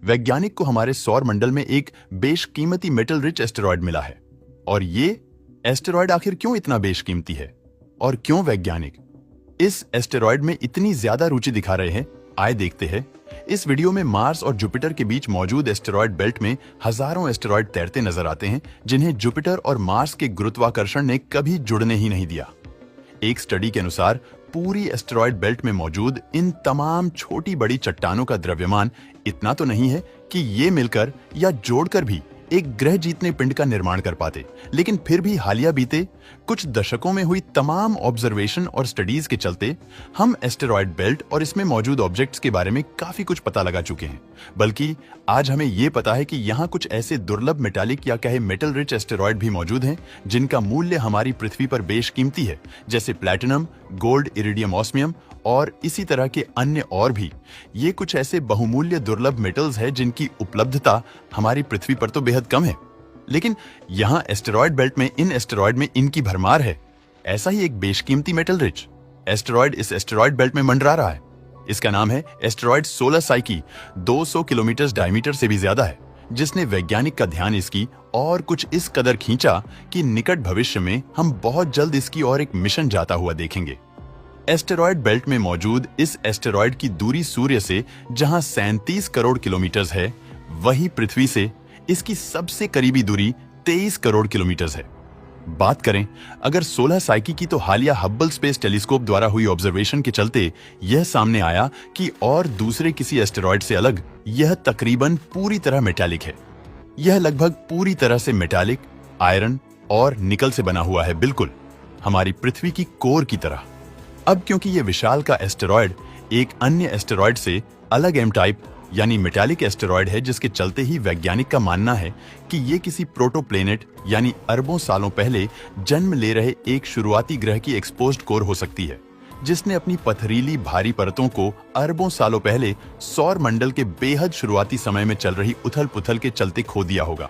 वैज्ञानिक को हमारे सौर मंडल में एक बेशकीमती मेटल रिच एस्टेरॉयड मिला है। और ये एस्टेरॉयड आखिर क्यों इतना बेशकीमती है और क्यों वैज्ञानिक इस एस्टेरॉयड में इतनी ज्यादा रुचि दिखा रहे हैं, आए देखते हैं। इस वीडियो में मार्स और जुपिटर के बीच मौजूद एस्टेरॉयड बेल्ट में हजारों एस्टेरॉयड तैरते नजर आते हैं, जिन्हें जुपिटर और मार्स के गुरुत्वाकर्षण ने कभी जुड़ने ही नहीं दिया। एक स्टडी के अनुसार पूरी एस्टेरॉयड बेल्ट में मौजूद इन तमाम छोटी बड़ी चट्टानों का द्रव्यमान इतना तो नहीं है कि ये मिलकर या जोड़कर भी एक ग्रह जीतने पिंड का निर्माण कर पाते, लेकिन फिर भी हालिया बीते कुछ दशकों में हुई तमाम ऑब्जर्वेशन और स्टडीज के चलते हम एस्टेरॉयड बेल्ट और इसमें मौजूद ऑब्जेक्ट्स के बारे में काफी कुछ पता लगा चुके हैं। बल्कि आज हमें यह पता है कि यहाँ कुछ ऐसे दुर्लभ मेटालिक या कहे मेटल रिच एस्टेरॉयड भी मौजूद हैं जिनका मूल्य हमारी पृथ्वी पर बेशकीमती है, जैसे प्लैटिनम, गोल्ड, इरिडियम, ऑस्मियम और इसी तरह के अन्य और भी। ये कुछ ऐसे बहुमूल्य दुर्लभ मेटल्स हैं जिनकी उपलब्धता हमारी पृथ्वी पर तो बेहद कम है, लेकिन यहाँ एस्टेरॉयड बेल्ट में इन एस्टेरॉयड में इनकी भरमार है। ऐसा ही एक बेशकीमती मेटल रिच एस्टेरॉयड इस एस्टेरॉयड बेल्ट में मंडरा रहा है। इसका नाम है asteroid solar psyche. 200 kilometre diameter से भी ज्यादा है, जिसने वैज्ञानिक का ध्यान इसकी और कुछ इस कदर खींचा कि निकट भविष्य में हम बहुत जल्द इसकी और एक मिशन जाता हुआ देखेंगे। एस्टेरॉयड बेल्ट में मौजूद इस एस्टेरॉयड की दूरी सूर्य से जहां 37 करोड़ किलोमीटर है, वहीं पृथ्वी से इसकी सबसे करीबी दूरी 23 करोड़ किलोमीटर है। बात करें अगर 16 साइकी की, तो हालिया हब्बल स्पेस टेलीस्कोप द्वारा हुई ऑब्जर्वेशन के चलते यह सामने आया कि और दूसरे किसी एस्टेरॉयड से अलग यह तकरीबन पूरी तरह मेटालिक है। यह लगभग पूरी तरह से मेटालिक, आयरन और निकल से बना हुआ है, बिल्कुल हमारी पृथ्वी की कोर की तरह। अब क्योंकि यह विशाल का एस्टेरॉयड एक अन्य एस्टेरॉयड से अलग एम टाइप यानी मेटालिक एस्टेरॉयड है, जिसके चलते ही वैज्ञानिक का मानना है कि ये किसी प्रोटोप्लेनेट यानी अरबों सालों पहले जन्म ले रहे एक शुरुआती ग्रह की एक्सपोज्ड कोर हो सकती है, जिसने अपनी पथरीली भारी परतों को अरबों सालों पहले सौर मंडल के बेहद शुरुआती समय में चल रही उथल पुथल के चलते खो दिया होगा।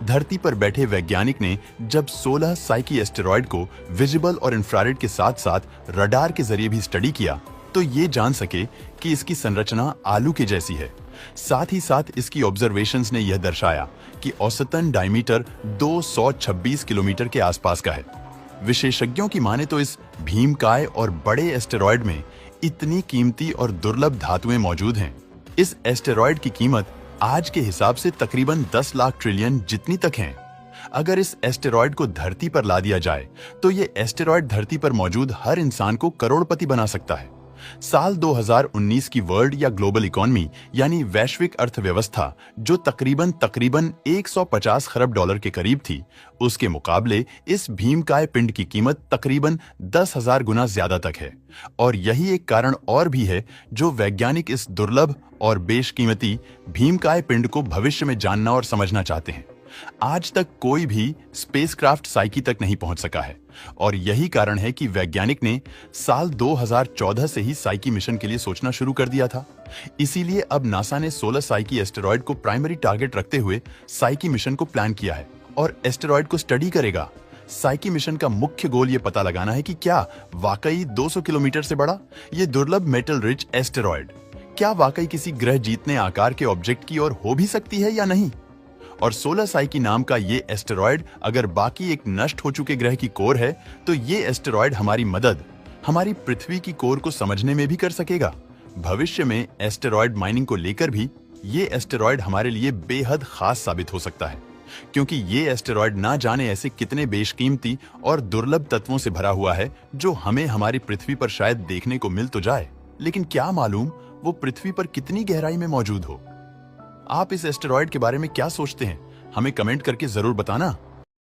धरती पर बैठे वैज्ञानिक ने जब 16 साइकी एस्टेरॉयड को विजिबल और इंफ्रारेड के साथ साथ रडार के जरिए भी स्टडी किया, तो ये जान सके कि इसकी संरचना आलू के जैसी है। साथ ही साथ इसकी ऑब्जर्वेशंस ने यह दर्शाया कि औसतन डायमीटर 226 किलोमीटर के आसपास का है। विशेषज्ञों की माने तो इस भीमकाय और बड़े एस्टेरॉयड में इतनी कीमती और दुर्लभ धातुएं मौजूद हैं। इस एस्टेरॉयड की कीमत आज के हिसाब से तकरीबन 10 लाख ट्रिलियन जितनी तक है। अगर इस एस्टेरॉयड को धरती पर ला दिया जाए तो ये एस्टेरॉयड धरती पर मौजूद हर इंसान को करोड़पति बना सकता है। साल 2019 की वर्ल्ड या ग्लोबल इकोनॉमी यानी वैश्विक अर्थव्यवस्था जो तकरीबन 150 खरब डॉलर के करीब थी, उसके मुकाबले इस भीमकाय पिंड की कीमत तकरीबन 10,000 गुना ज्यादा तक है। और यही एक कारण और भी है जो वैज्ञानिक इस दुर्लभ और बेशकीमती भीमकाय पिंड को भविष्य में जानना और समझना चाहते हैं। आज तक कोई भी स्पेसक्राफ्ट साइकी तक नहीं पहुंच सका है, और यही कारण है कि वैज्ञानिक ने साल 2014 से ही साइकी मिशन के लिए सोचना शुरू कर दिया था। इसीलिए अब नासा ने 16 साइकी एस्टेरॉयड को प्राइमरी टारगेट रखते हुए साइकी मिशन को प्लान किया है और एस्टेरॉयड को स्टडी करेगा। साइकी मिशन का मुख्य गोल ये पता लगाना है कि क्या वाकई 200 किलोमीटर से बड़ा ये दुर्लभ मेटल रिच एस्टेरॉयड क्या वाकई किसी ग्रह जीतने आकार के ऑब्जेक्ट की ओर हो भी सकती है या नहीं। और 16 साइकी नाम का ये एस्टेरॉयड अगर बाकी एक नष्ट हो चुके ग्रह की कोर है, तो ये एस्टेरॉयड हमारी मदद हमारी पृथ्वी की कोर को समझने में भी कर सकेगा। भविष्य में एस्टेरॉयड माइनिंग को लेकर भी ये एस्टेरॉयड हमारे लिए बेहद खास साबित हो सकता है, क्योंकि ये एस्टेरॉयड ना जाने ऐसे कितने बेशकीमती और दुर्लभ तत्वों से भरा हुआ है जो हमें हमारी पृथ्वी पर शायद देखने को मिल तो जाए, लेकिन क्या मालूम वो पृथ्वी पर कितनी गहराई में मौजूद हो। आप इस एस्टेरॉयड के बारे में क्या सोचते हैं, हमें कमेंट करके जरूर बताना।